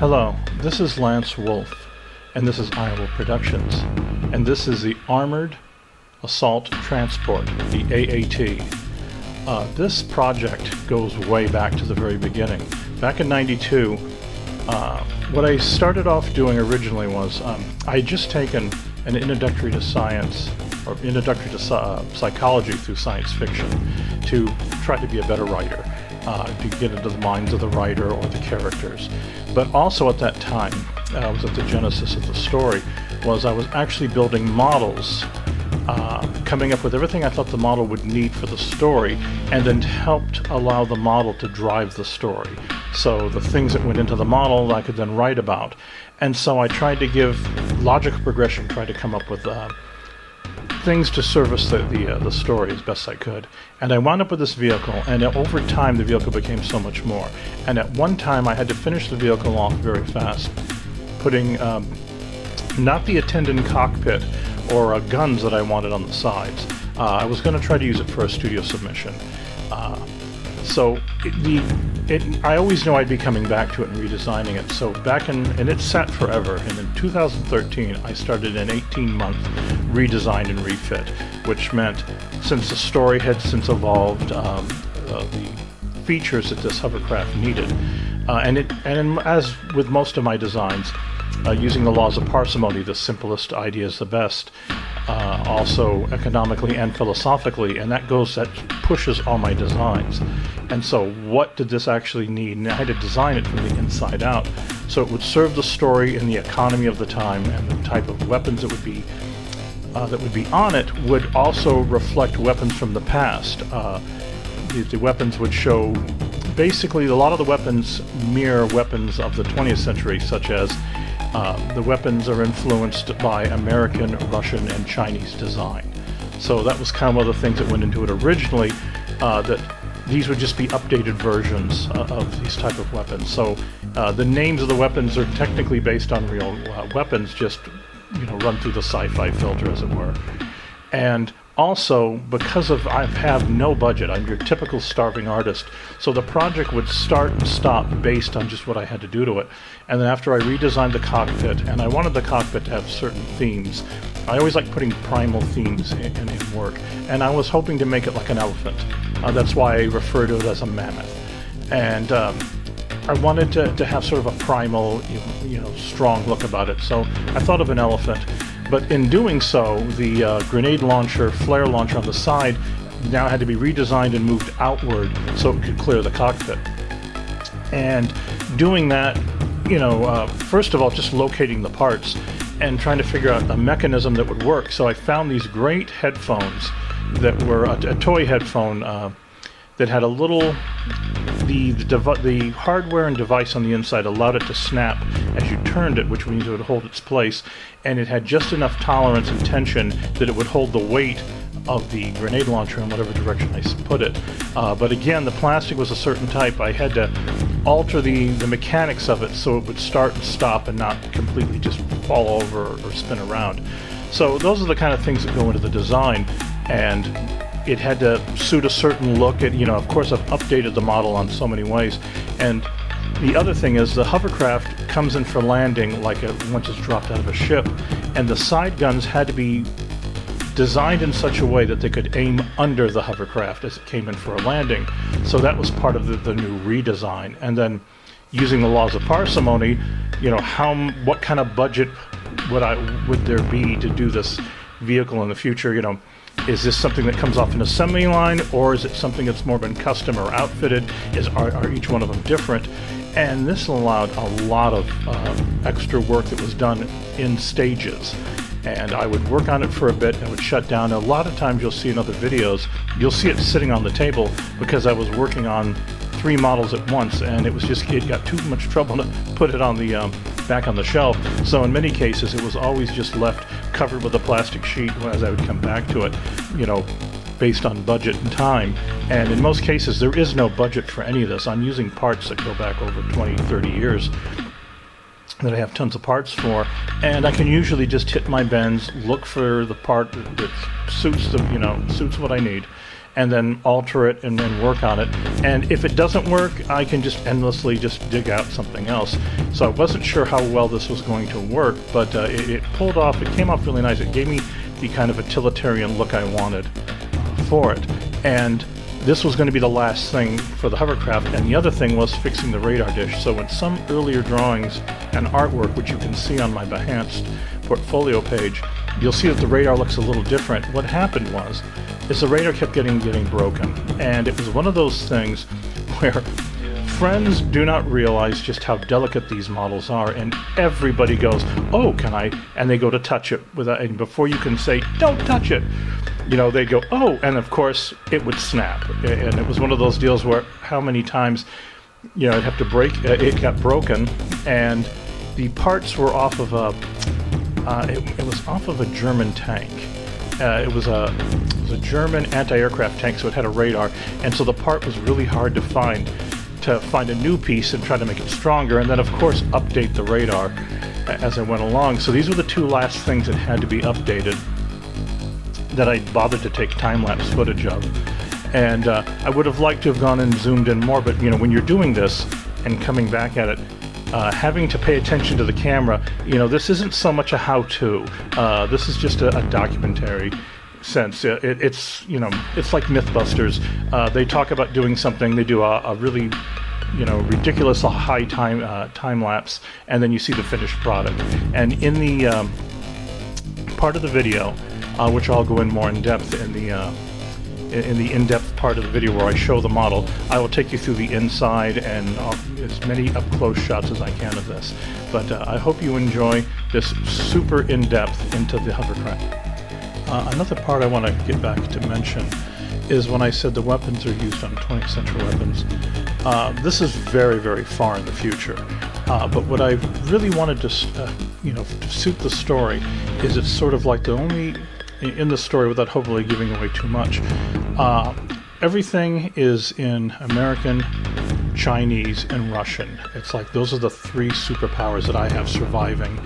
Hello, this is Lance Wolf, and this is Iowa Productions, and this is the Armored Assault Transport, the AAT. This project goes way back to the very beginning. Back in '92, what I started off doing originally was I had just taken an introductory to science, or introductory to psychology through science fiction, to try to be a better writer, to get into the minds of the writer or the characters. But also at that time, was at the genesis of the story, was I was actually building models, coming up with everything I thought the model would need for the story, and then helped allow the model to drive the story. So the things that went into the model I could then write about. And so I tried to give logical progression, tried to come up with things to service the story as best I could. And I wound up with this vehicle, and over time the vehicle became so much more. And at one time I had to finish the vehicle off very fast, putting not the attendant cockpit or guns that I wanted on the sides. I was going to try to use it for a studio submission. I always knew I'd be coming back to it and redesigning it. So and it sat forever. And in 2013, I started an 18-month redesign and refit, which meant since the story had since evolved, the features that this hovercraft needed, and as with most of my designs, using the laws of parsimony, the simplest idea is the best. Also economically and philosophically, and that pushes all my designs. And so what did this actually need? And I had to design it from the inside out so it would serve the story and the economy of the time, and the type of weapons that would be on it would also reflect weapons from the past. The weapons would show, basically a lot of the weapons mirror weapons of the 20th century, such as the weapons are influenced by American, Russian, and Chinese design. So that was kind of one of the things that went into it originally, that these would just be updated versions of these type of weapons. So the names of the weapons are technically based on real weapons, just run through the sci-fi filter, as it were. And also, because I have no budget, I'm your typical starving artist, so the project would start and stop based on just what I had to do to it. And then after I redesigned the cockpit, and I wanted the cockpit to have certain themes, I always like putting primal themes in work, and I was hoping to make it like an elephant. That's why I refer to it as a mammoth. And I wanted to have sort of a primal, strong look about it, so I thought of an elephant. But in doing so, the grenade launcher, flare launcher on the side now had to be redesigned and moved outward so it could clear the cockpit. And doing that, first of all, just locating the parts and trying to figure out a mechanism that would work. So I found these great headphones that were a toy headphone that had a little, the hardware and device on the inside allowed it to snap as you turned it, which means it would hold its place, and it had just enough tolerance and tension that it would hold the weight of the grenade launcher in whatever direction I put it. But again, the plastic was a certain type. I had to alter the mechanics of it so it would start and stop and not completely just fall over or spin around. So those are the kind of things that go into the design, and it had to suit a certain look. Of course, I've updated the model on so many ways. And the other thing is the hovercraft comes in for landing once it's dropped out of a ship, and the side guns had to be designed in such a way that they could aim under the hovercraft as it came in for a landing. So that was part of the new redesign. And then using the laws of parsimony, what kind of budget would there be to do this vehicle in the future? Is this something that comes off an assembly line, or is it something that's more been custom or outfitted? Are each one of them different? And this allowed a lot of extra work that was done in stages. And I would work on it for a bit and would shut down. A lot of times you'll see in other videos, you'll see it sitting on the table because I was working on 3 models at once, and it got too much trouble to put it on the back on the shelf. So in many cases it was always just left covered with a plastic sheet as I would come back to it, based on budget and time. And in most cases there is no budget for any of this. I'm using parts that go back over 20, 30 years that I have tons of parts for, and I can usually just hit my bends, look for the part that suits suits what I need, and then alter it and then work on it. And if it doesn't work, I can just endlessly just dig out something else. So I wasn't sure how well this was going to work, but it pulled off. It came off really nice. It gave me the kind of utilitarian look I wanted for it. And this was going to be the last thing for the hovercraft, and the other thing was fixing the radar dish. So in some earlier drawings and artwork, which you can see on my Behance portfolio page, you'll see that the radar looks a little different. What happened is the radar kept getting broken, and it was one of those things where friends do not realize just how delicate these models are, and everybody goes, "Oh, can I?" and they go to touch it and before you can say, "Don't touch it," they go, "Oh," and of course it would snap. And it was one of those deals where how many times, I'd have to break, it got broken, and the parts were off of it was off of a German tank. It was a German anti-aircraft tank, so it had a radar, and so the part was really hard to find a new piece and try to make it stronger, and then of course update the radar as I went along. So these were the two last things that had to be updated that I bothered to take time-lapse footage of. And I would have liked to have gone and zoomed in more, but when you're doing this and coming back at it, having to pay attention to the camera, this isn't so much a how-to. This is just a documentary sense. It's like Mythbusters. They talk about doing something. They do a really ridiculous high time lapse, and then you see the finished product. And in the part of the video, which I'll go in more in depth in the in-depth part of the video where I show the model, I will take you through the inside and as many up-close shots as I can of this. But I hope you enjoy this super in-depth into the hovercraft. Another part I want to get back to mention is when I said the weapons are used on 20th century weapons. This is very, very far in the future. But what I really wanted to, to suit the story is it's sort of like the only, in the story without hopefully giving away too much, everything is in American, Chinese, and Russian. It's like those are the three superpowers that I have surviving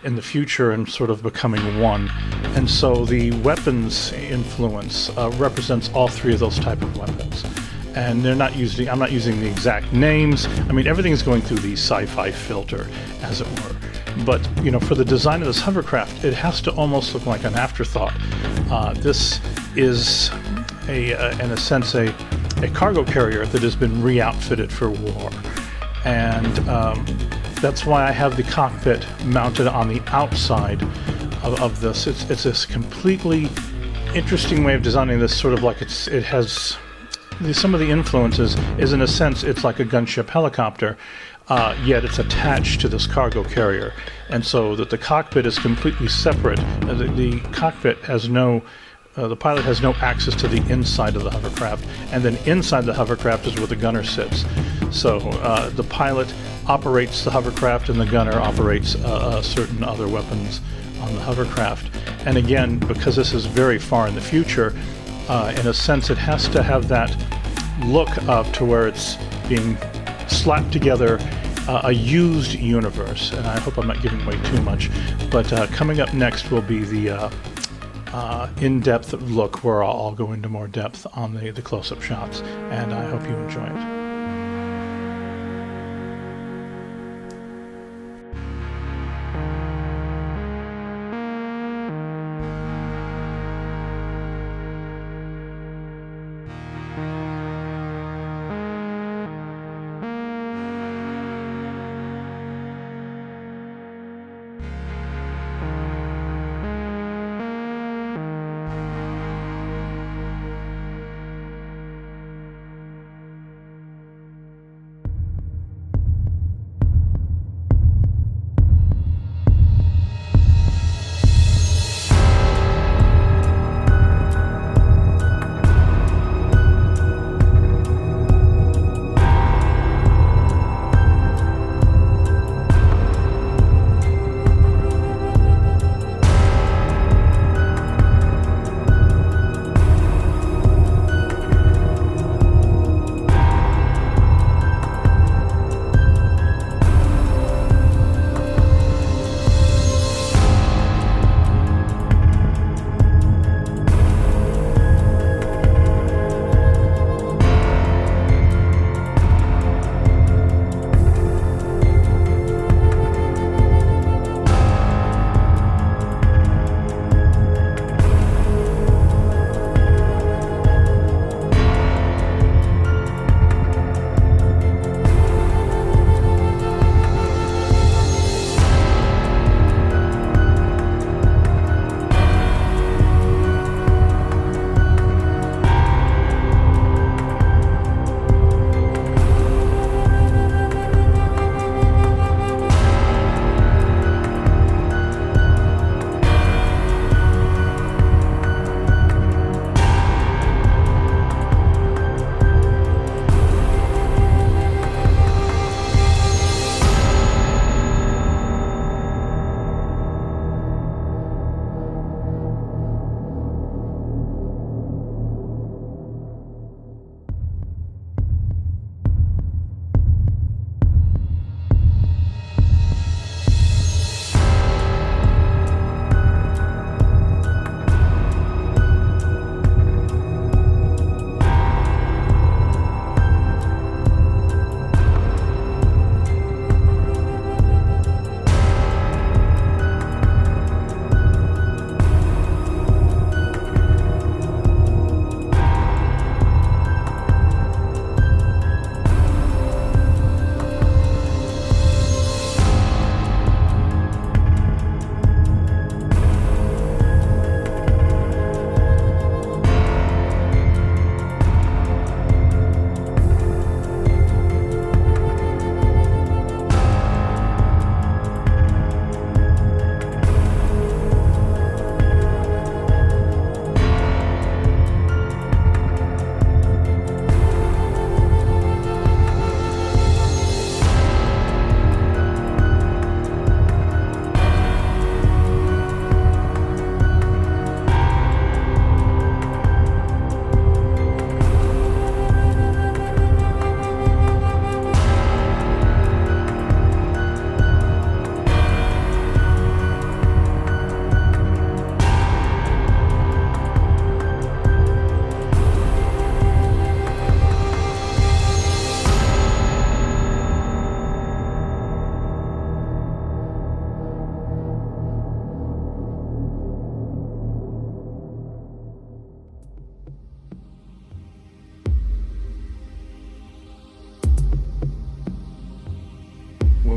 in the future and sort of becoming one. And so the weapons influence represents all three of those type of weapons. And I'm not using the exact names. I mean, everything's going through the sci-fi filter, as it were. But, for the design of this hovercraft, it has to almost look like an afterthought. This is, in a sense, a cargo carrier that has been re-outfitted for war. And that's why I have the cockpit mounted on the outside of this. It's this completely interesting way of designing this, sort of like it has some of the influences is, in a sense, it's like a gunship helicopter, yet it's attached to this cargo carrier. And so that the cockpit is completely separate. The cockpit has the pilot has no access to the inside of the hovercraft, and then inside the hovercraft is where the gunner sits. So the pilot operates the hovercraft, and the gunner operates certain other weapons on the hovercraft. And again, because this is very far in the future, in a sense, it has to have that look to where it's being slapped together, a used universe. And I hope I'm not giving away too much, but coming up next will be the in-depth look where I'll go into more depth on the close-up shots, and I hope you enjoy it.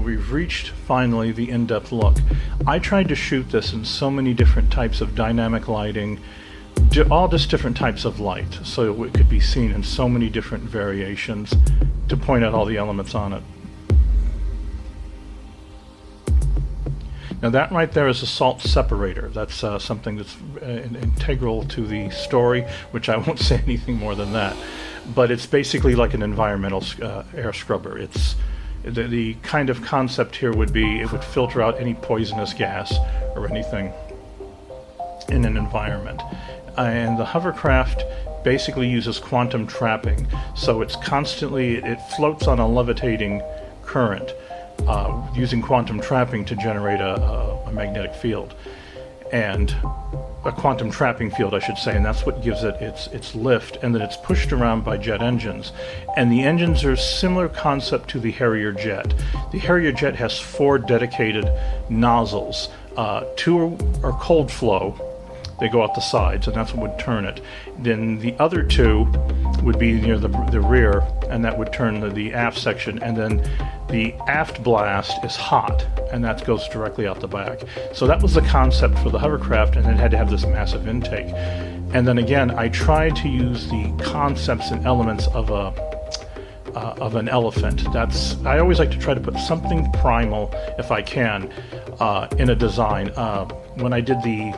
we've reached finally the in-depth look. I tried to shoot this in so many different types of dynamic lighting, all just different types of light, so it could be seen in so many different variations to point out all the elements on it. Now that right there is a salt separator. That's something that's integral to the story, which I won't say anything more than that. But it's basically like an environmental air scrubber. It's the kind of concept here would be it would filter out any poisonous gas or anything in an environment. And the hovercraft basically uses quantum trapping, so it's constantly, it floats on a levitating current, using quantum trapping to generate a magnetic field, and a quantum trapping field, I should say, and that's what gives it its lift, and then it's pushed around by jet engines. And the engines are a similar concept to the Harrier jet. The Harrier jet has 4 dedicated nozzles. 2 are cold flow. They go out the sides, and that's what would turn it. Then the other 2 would be near the rear, and that would turn the aft section. And then the aft blast is hot, and that goes directly out the back. So that was the concept for the hovercraft, and it had to have this massive intake. And then again, I tried to use the concepts and elements of an elephant. I always like to try to put something primal, if I can, in a design. When I did the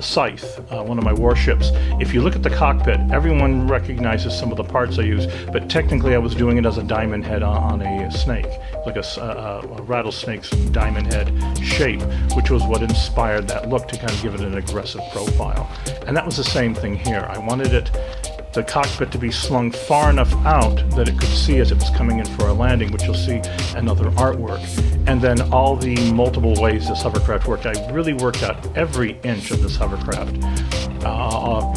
Scythe, one of my warships, if you look at the cockpit, everyone recognizes some of the parts I use, but technically I was doing it as a diamond head on a snake, like a rattlesnake's diamond head shape, which was what inspired that look to kind of give it an aggressive profile. And that was the same thing here. I wanted the cockpit to be slung far enough out that it could see as it was coming in for a landing, which you'll see another artwork. And then all the multiple ways this hovercraft worked. I really worked out every inch of this hovercraft.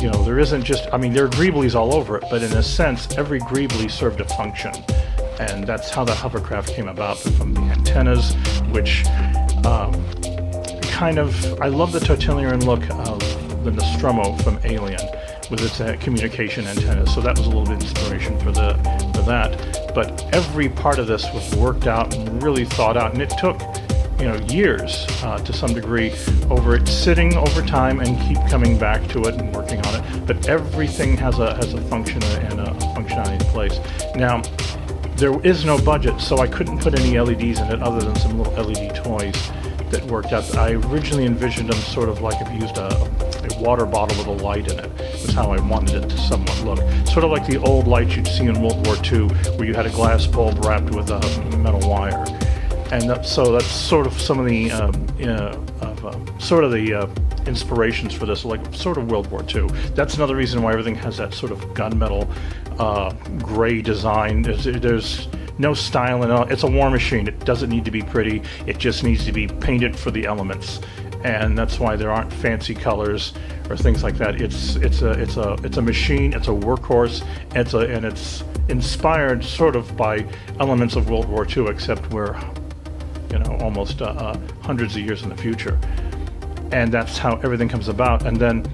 You know, there isn't just, I mean, there are greeblies all over it, but in a sense, every greebly served a function. And that's how the hovercraft came about, from the antennas, which I love the totalitarian look of the Nostromo from Alien, with its communication antennas, so that was a little bit of inspiration for that. But every part of this was worked out and really thought out, and it took, you know, years to some degree over it sitting over time and keep coming back to it and working on it. But everything has a function and a functionality in place. Now, there is no budget, so I couldn't put any LEDs in it other than some little LED toys that worked out. I originally envisioned them sort of like if you used a water bottle with a light in it, was how I wanted it to somewhat look. Sort of like the old lights you'd see in World War II, where you had a glass bulb wrapped with a metal wire. And so that's sort of some of the inspirations for this, like sort of World War II. That's another reason why everything has that sort of gunmetal gray design. There's no style in it. It's a war machine. It doesn't need to be pretty. It just needs to be painted for the elements, and that's why there aren't fancy colors or things like that. It's a machine. It's a workhorse. And it's inspired sort of by elements of World War II, except we're, you know, almost hundreds of years in the future. And that's how everything comes about. And then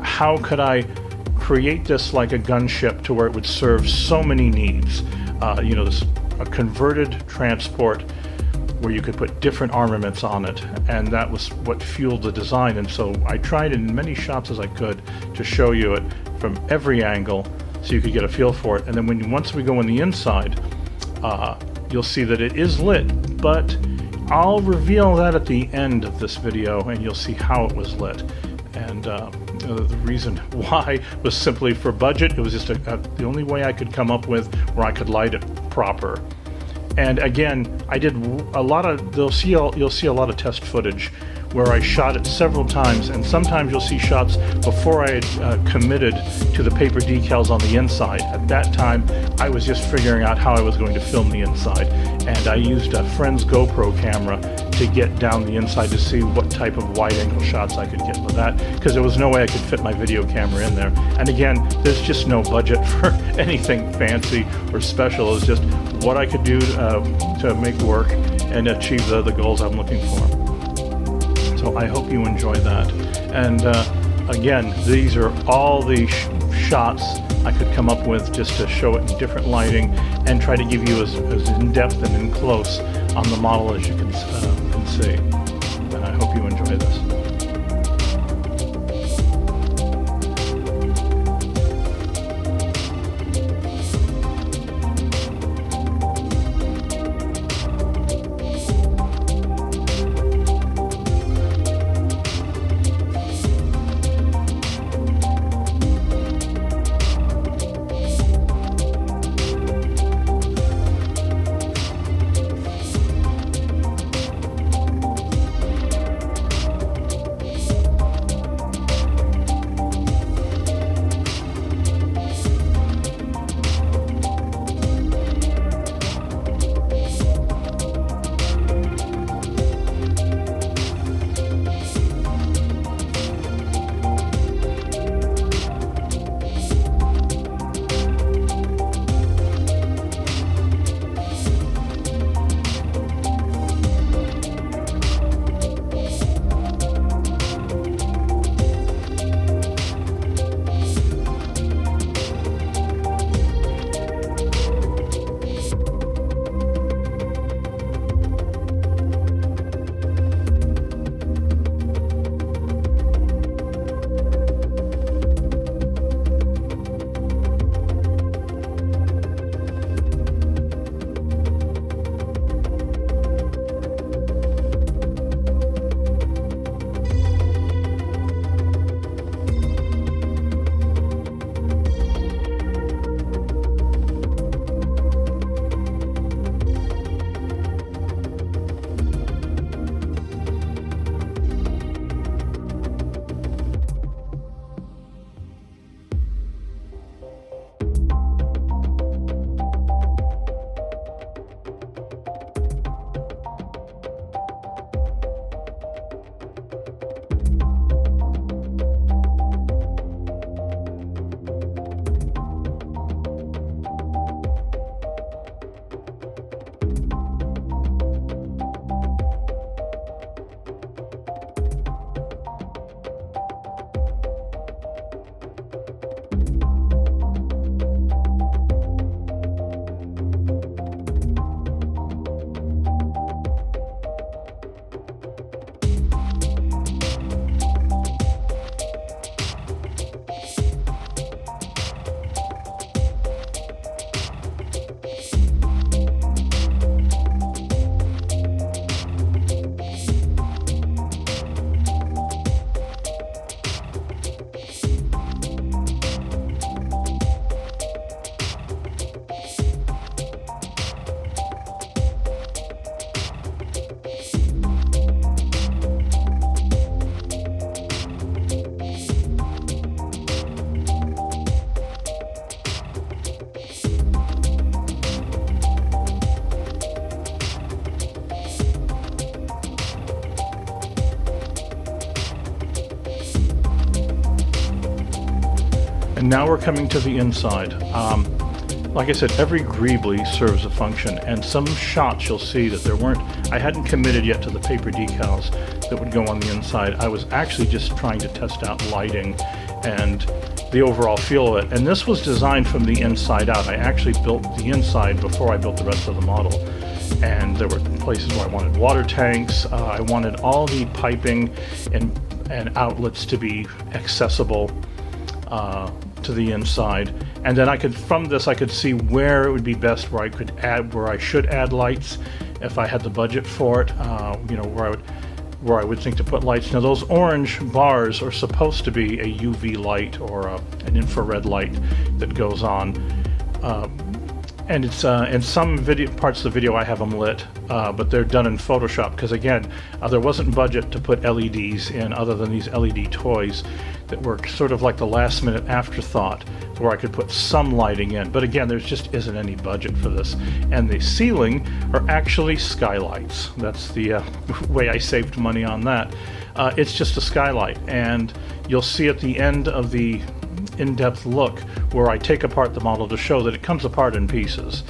how could I create this like a gunship to where it would serve so many needs? You know, a converted transport where you could put different armaments on it, and that was what fueled the design. And so I tried in many shots as I could to show you it from every angle so you could get a feel for it. And then once we go in the inside, you'll see that it is lit, but I'll reveal that at the end of this video, and you'll see how it was lit. And the reason why was simply for budget. It was just the only way I could come up with where I could light it proper. And again, I did a lot of, you'll see a lot of test footage where I shot it several times, and sometimes you'll see shots before I had committed to the paper decals on the inside. At that time, I was just figuring out how I was going to film the inside, and I used a friend's GoPro camera to get down the inside to see what type of wide-angle shots I could get with that, because there was no way I could fit my video camera in there. And again, there's just no budget for anything fancy or special. It's just what I could do to make work and achieve the goals I'm looking for. So I hope you enjoy that. And again, these are all the shots I could come up with just to show it in different lighting and try to give you as in-depth and in close on the model as you can see. And I hope you enjoy this. And now we're coming to the inside. Like I said, every greebly serves a function, and some shots you'll see that there weren't, I hadn't committed yet to the paper decals that would go on the inside. I was actually just trying to test out lighting and the overall feel of it. And this was designed from the inside out. I actually built the inside before I built the rest of the model. And there were places where I wanted water tanks. I wanted all the piping and outlets to be accessible to the inside. And then I could, from this, I could see where it would be best, where I could add, where I should add lights if I had the budget for it. You know, where I would think to put lights. Now those orange bars are supposed to be a UV light or an infrared light that goes on. And it's in some parts of the video I have them lit, but they're done in Photoshop because again, there wasn't budget to put LEDs in other than these LED toys that were sort of like the last minute afterthought where I could put some lighting in. But again, there just isn't any budget for this. And the ceiling are actually skylights. That's the way I saved money on that. It's just a skylight, and you'll see at the end of the in-depth look where I take apart the model to show that it comes apart in pieces,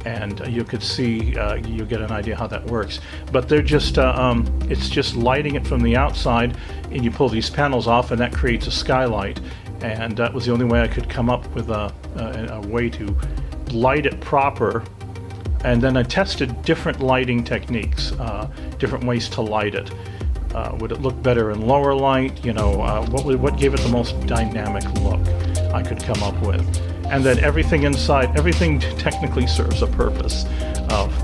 and you could see, you get an idea how that works. But they're just it's just lighting it from the outside, and you pull these panels off and that creates a skylight. And that was the only way I could come up with a way to light it proper. And then I tested different lighting techniques, different ways to light it. Would it look better in lower light? You know, what gave it the most dynamic look I could come up with? And then everything inside, everything technically serves a purpose,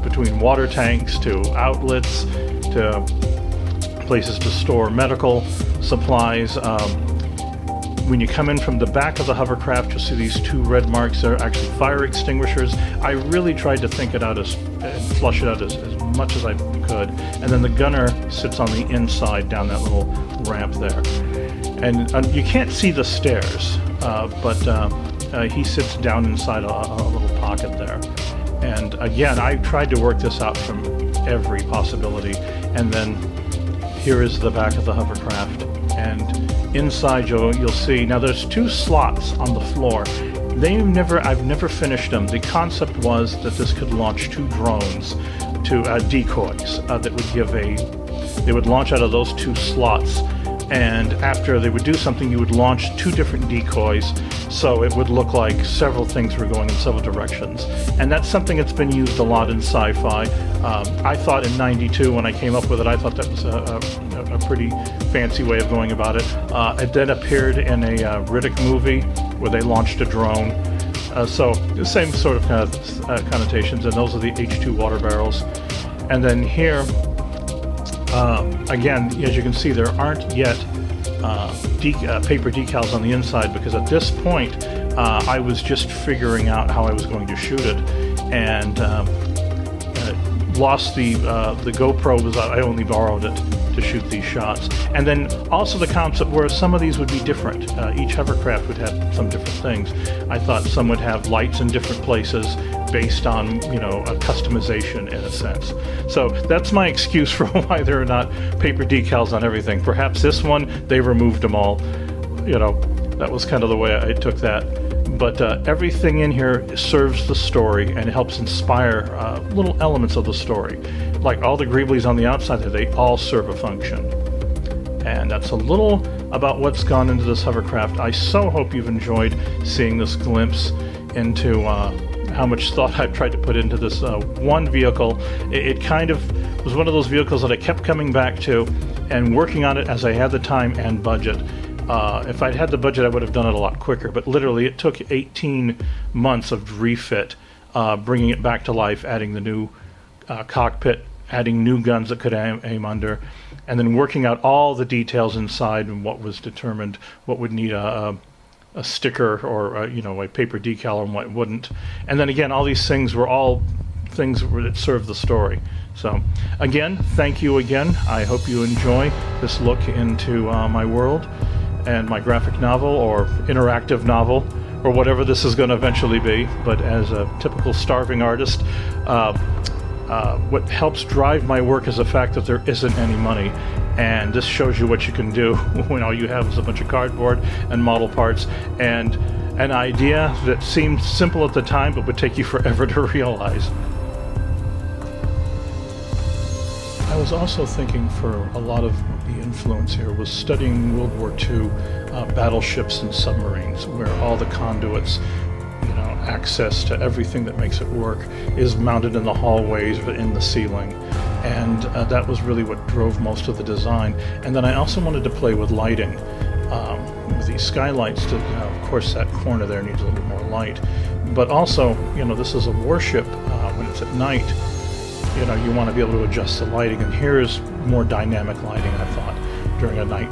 between water tanks to outlets to places to store medical supplies. When you come in from the back of the hovercraft, you'll see these two red marks. They're actually fire extinguishers. I really tried to think it out and flush it out as much as I could. And then the gunner sits on the inside down that little ramp there. And you can't see the stairs, but he sits down inside a little pocket there. And again, I tried to work this out from every possibility. And then here is the back of the hovercraft. And inside you'll see, now there's two slots on the floor. I've never finished them. The concept was that this could launch two drones, to decoys they would launch out of those two slots. And after they would do something, you would launch two different decoys, so it would look like several things were going in several directions. And that's something that's been used a lot in sci-fi. I thought in '92 when I came up with it, I thought that was a pretty fancy way of going about it. It then appeared in a Riddick movie where they launched a drone. So the same sort of connotations, and those are the H2 water barrels. And then here, again, as you can see, there aren't yet paper decals on the inside, because at this point I was just figuring out how I was going to shoot it, and lost the GoPro. I only borrowed it to shoot these shots. And then also the concept where some of these would be different. Each hovercraft would have some different things. I thought some would have lights in different places based on, you know, a customization in a sense. So that's my excuse for why there are not paper decals on everything. Perhaps this one, they removed them all. You know, that was kind of the way I took that. But everything in here serves the story and helps inspire little elements of the story. Like all the greeblies on the outside there, they all serve a function. And that's a little about what's gone into this hovercraft. I so hope you've enjoyed seeing this glimpse into how much thought I've tried to put into this one vehicle. It kind of was one of those vehicles that I kept coming back to and working on it as I had the time and budget. If I'd had the budget, I would have done it a lot quicker, but literally it took 18 months of refit, bringing it back to life, adding the new cockpit, adding new guns that could aim under, and then working out all the details inside and what was determined, what would need a sticker or you know, a paper decal and what wouldn't. And then again, all these things were all things that served the story. So again, thank you again. I hope you enjoy this look into my world and my graphic novel or interactive novel or whatever this is going to eventually be. But as a typical starving artist, what helps drive my work is the fact that there isn't any money. And this shows you what you can do when all you have is a bunch of cardboard and model parts and an idea that seemed simple at the time but would take you forever to realize. I was also thinking for a lot of the influence here was studying World War II battleships and submarines, where all the conduits, you know, access to everything that makes it work is mounted in the hallways but in the ceiling. And that was really what drove most of the design. And then I also wanted to play with lighting, with these skylights. To, of course, that corner there needs a little bit more light. But also, you know, this is a warship. When it's at night, you know, you want to be able to adjust the lighting. And here's more dynamic lighting, I thought, during a night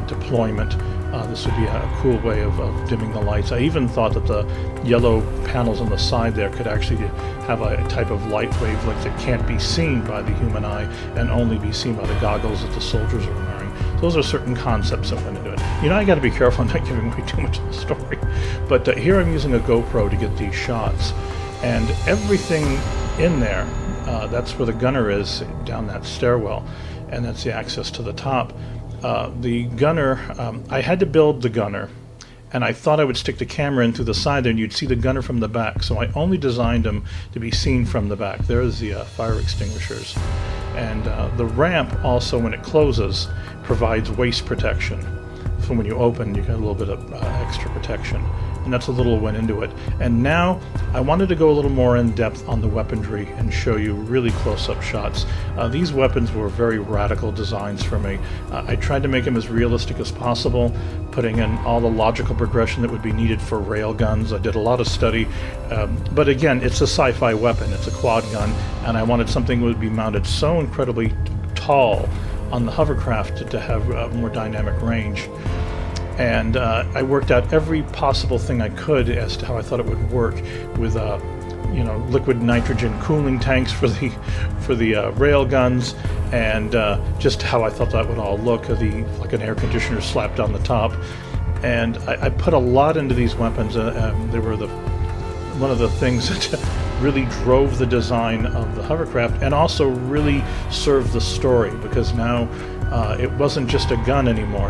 deployment. This would be a cool way of dimming the lights. I even thought that the yellow panels on the side there could actually have a type of light wavelength that can't be seen by the human eye and only be seen by the goggles that the soldiers are wearing. Those are certain concepts that went into it. You know, I got to be careful not giving away too much of the story. But here I'm using a GoPro to get these shots. And everything in there, that's where the gunner is, down that stairwell. And that's the access to the top. The gunner, I had to build the gunner, and I thought I would stick the camera in through the side there and you'd see the gunner from the back, so I only designed him to be seen from the back. There's the fire extinguishers. And the ramp also, when it closes, provides waist protection so when you open, you get a little bit of extra protection. And that's a little went into it. And now I wanted to go a little more in depth on the weaponry and show you really close-up shots. These weapons were very radical designs for me. I tried to make them as realistic as possible, putting in all the logical progression that would be needed for rail guns. I did a lot of study, but again, it's a sci-fi weapon. It's a quad gun, and I wanted something that would be mounted so incredibly tall on the hovercraft to have more dynamic range. And I worked out every possible thing I could as to how I thought it would work with liquid nitrogen cooling tanks for the rail guns, and just how I thought that would all look, like an air conditioner slapped on the top. And I put a lot into these weapons. They were one of the things that really drove the design of the hovercraft, and also really served the story, because now it wasn't just a gun anymore.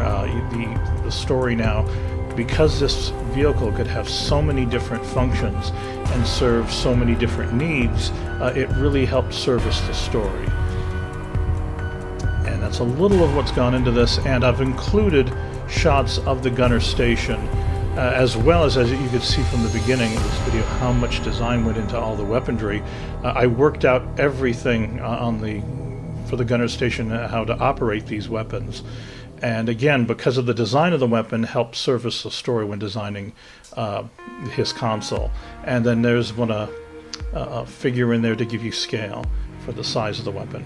The story now, because this vehicle could have so many different functions and serve so many different needs, it really helped service the story. And that's a little of what's gone into this, and I've included shots of the gunner station, as well as you could see from the beginning of this video, how much design went into all the weaponry. I worked out everything for the gunner station, how to operate these weapons. And again, because of the design of the weapon, helped service the story when designing his console. And then there's a figure in there to give you scale for the size of the weapon.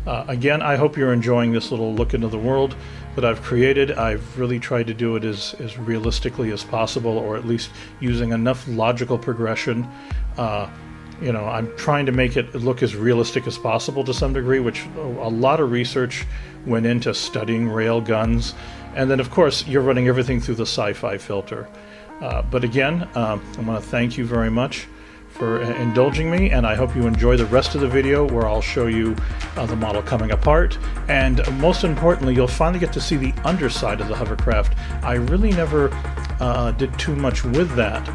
Again, I hope you're enjoying this little look into the world that I've created. I've really tried to do it as realistically as possible, or at least using enough logical progression. I'm trying to make it look as realistic as possible to some degree, which a lot of research went into studying rail guns. And then, of course, you're running everything through the sci-fi filter. But again, I want to thank you very much for indulging me, and I hope you enjoy the rest of the video, where I'll show you the model coming apart. And most importantly, you'll finally get to see the underside of the hovercraft. I really never did too much with that,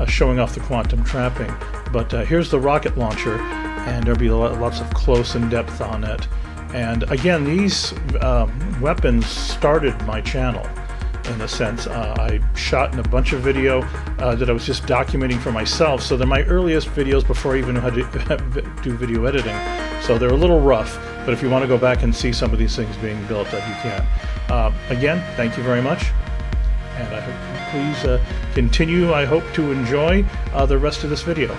showing off the quantum trapping. But here's the rocket launcher, and there'll be lots of close in depth on it. And again, these weapons started my channel. In a sense, I shot in a bunch of video that I was just documenting for myself. So they're my earliest videos before I even knew how to do video editing. So they're a little rough, but if you want to go back and see some of these things being built, you can. Again, thank you very much, and I hope you please continue, I hope, to enjoy the rest of this video.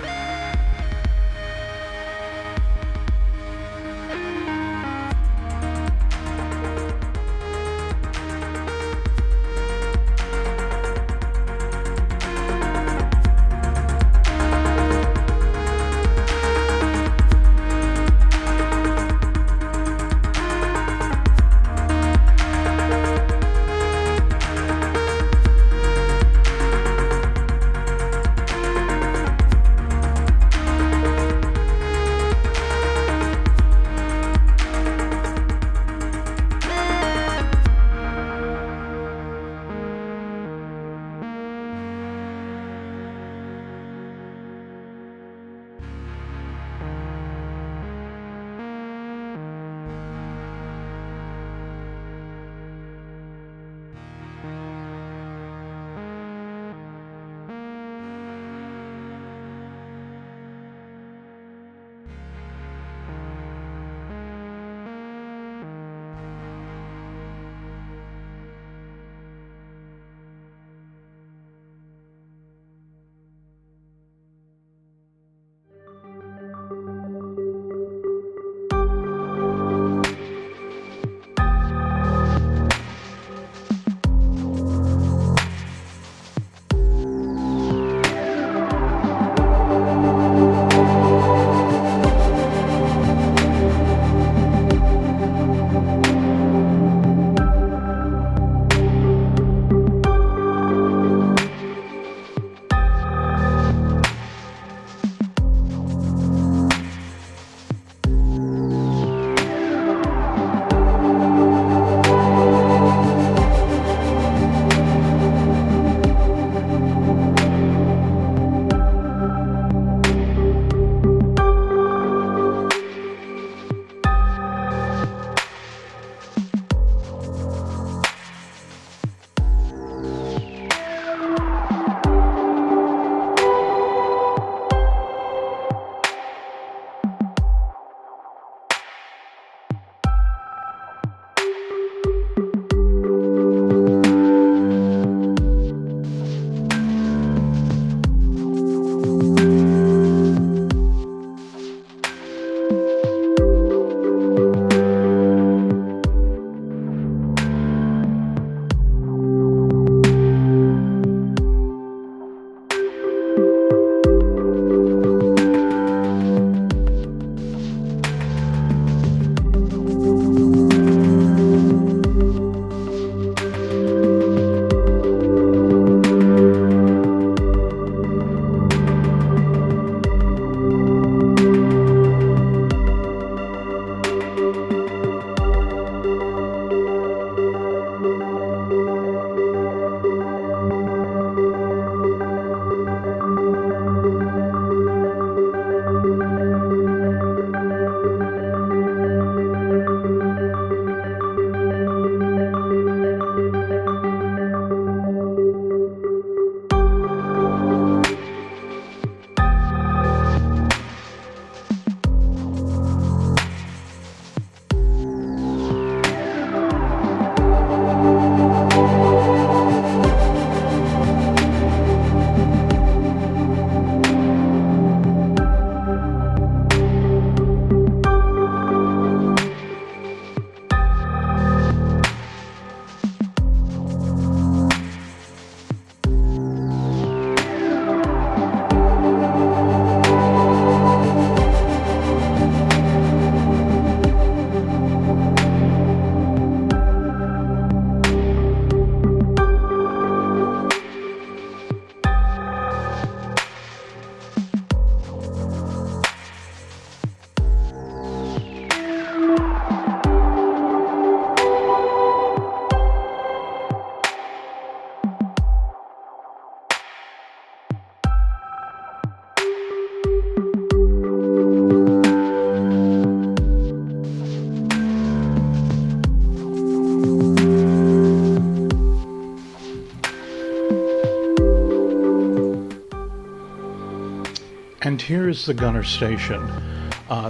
And here is the gunner station.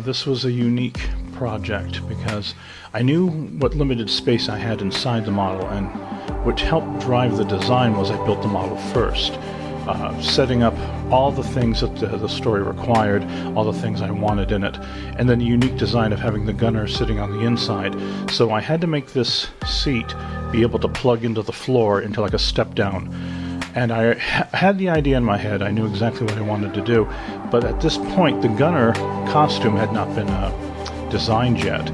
This was a unique project because I knew what limited space I had inside the model, and what helped drive the design was I built the model first, setting up all the things that the story required, all the things I wanted in it, and then the unique design of having the gunner sitting on the inside. So I had to make this seat be able to plug into the floor into like a step down. And I had the idea in my head. I knew exactly what I wanted to do. But at this point, the gunner costume had not been designed yet,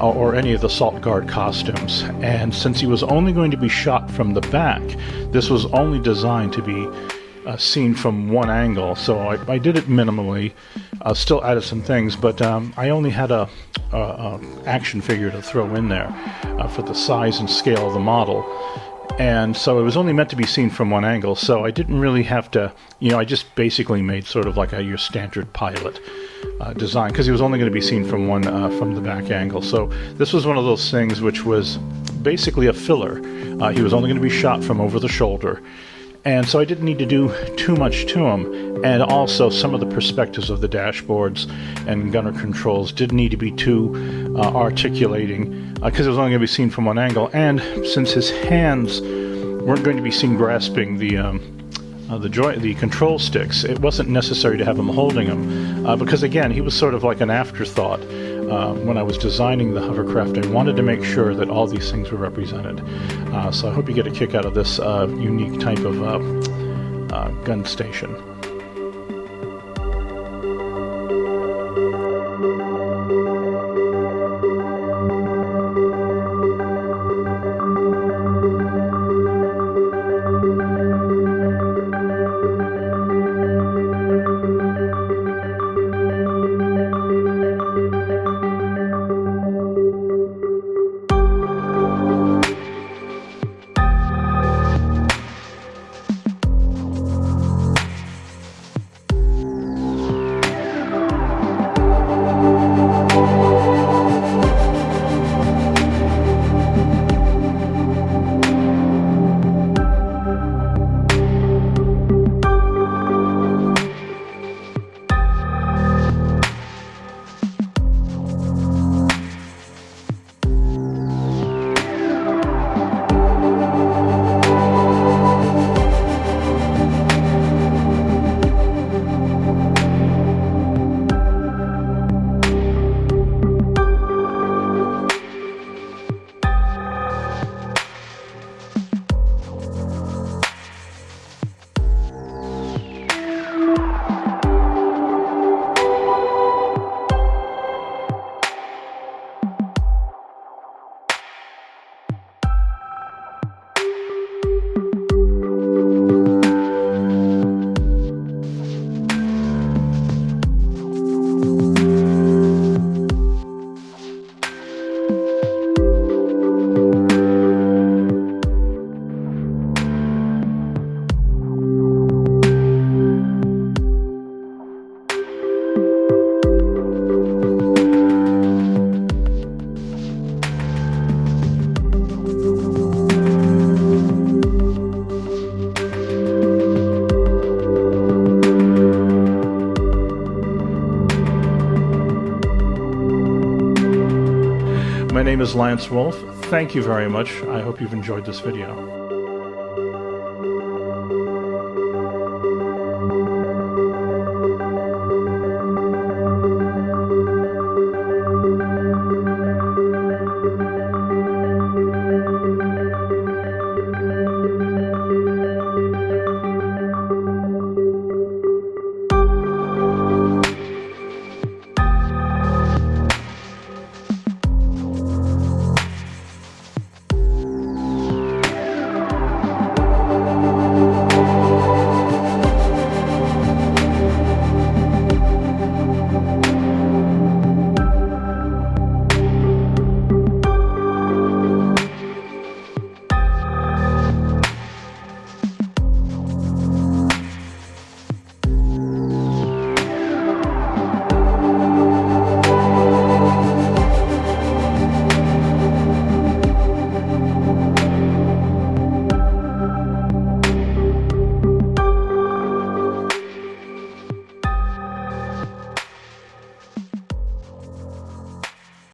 or any of the Salt Guard costumes. And since he was only going to be shot from the back, this was only designed to be seen from one angle. So I did it minimally, still added some things, but I only had a action figure to throw in there for the size and scale of the model. And so it was only meant to be seen from one angle, so I didn't really have to, I just basically made sort of like your standard pilot design, because he was only going to be seen from from the back angle. So this was one of those things which was basically a filler. He was only going to be shot from over the shoulder, and so I didn't need to do too much to him. And also some of the perspectives of the dashboards and gunner controls didn't need to be too articulating, because it was only going to be seen from one angle. And since his hands weren't going to be seen grasping the control sticks, it wasn't necessary to have him holding them, because again, he was sort of like an afterthought. When I was designing the hovercraft, I wanted to make sure that all these things were represented. So I hope you get a kick out of this unique type of gun station. My name is Lance Wolf. Thank you very much. I hope you've enjoyed this video.